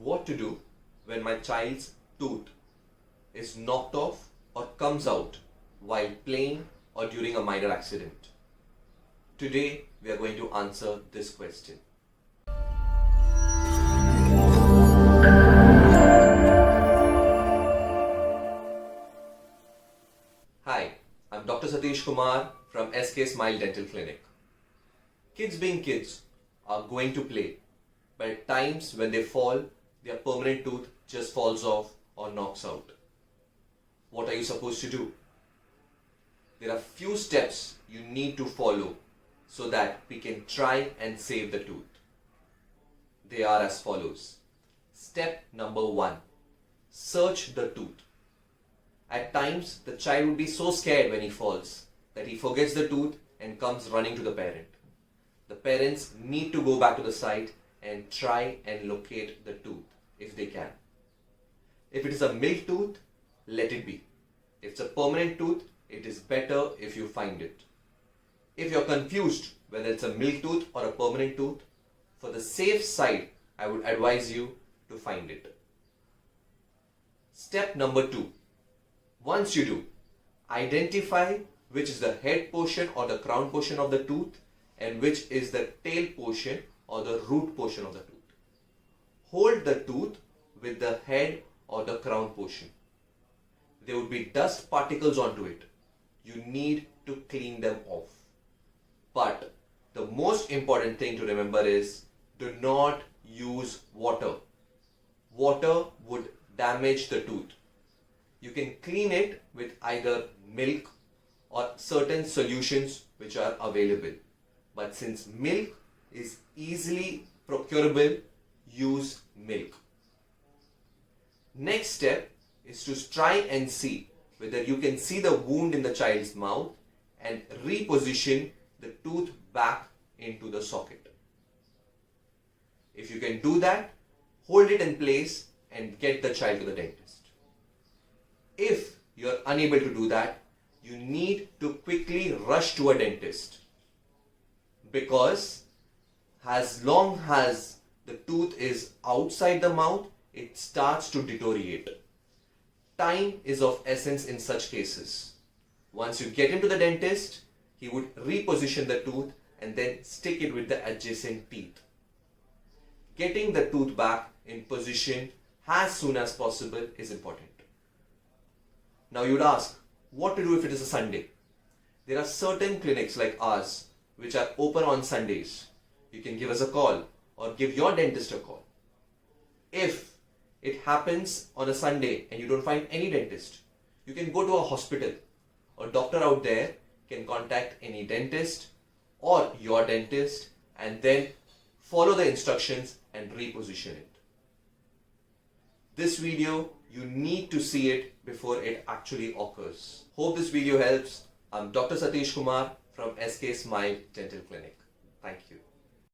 what to do when my child's tooth is knocked off or comes out while playing or during a minor accident. Today we are going to answer this question. Hi, I'm Dr. Satish Kumar from SK Smile Dental Clinic. Kids being kids are going to play, but at times when they fall, their permanent tooth just falls off or knocks out. What are you supposed to do? There are few steps you need to follow so that we can try and save the tooth. They are as follows. Step number 1. Search the tooth. At times, the child would be so scared when he falls that he forgets the tooth and comes running to the parent. The parents need to go back to the site and try and locate the tooth if they can. If it is a milk tooth, let it be. If it's a permanent tooth, it is better if you find it. If you're confused whether it's a milk tooth or a permanent tooth, for the safe side, I would advise you to find it. Step number 2. Once you do, identify which is the head portion or the crown portion of the tooth and which is the tail portion or the root portion of the tooth. Hold the tooth with the head or the crown portion. There would be dust particles onto it. You need to clean them off. But the most important thing to remember is do not use water. Water would damage the tooth. You can clean it with either milk or certain solutions which are available. But since milk is easily procurable, use milk. Next step is to try and see whether you can see the wound in the child's mouth and reposition the tooth back into the socket. If you can do that, hold it in place and get the child to the dentist. If you are unable to do that, you need to quickly rush to a dentist, because as long as the tooth is outside the mouth, it starts to deteriorate. Time is of essence in such cases. Once you get into the dentist, he would reposition the tooth and then stick it with the adjacent teeth. Getting the tooth back in position as soon as possible is important. Now you would ask, what to do if it is a Sunday? There are certain clinics like ours which are open on Sundays. You can give us a call or give your dentist a call. If it happens on a Sunday and you don't find any dentist, you can go to a hospital. A doctor out there can contact any dentist or your dentist and then follow the instructions and reposition it. This video, you need to see it before it actually occurs. Hope this video helps. I'm Dr. Satish Kumar from SK Smile Dental Clinic. Thank you.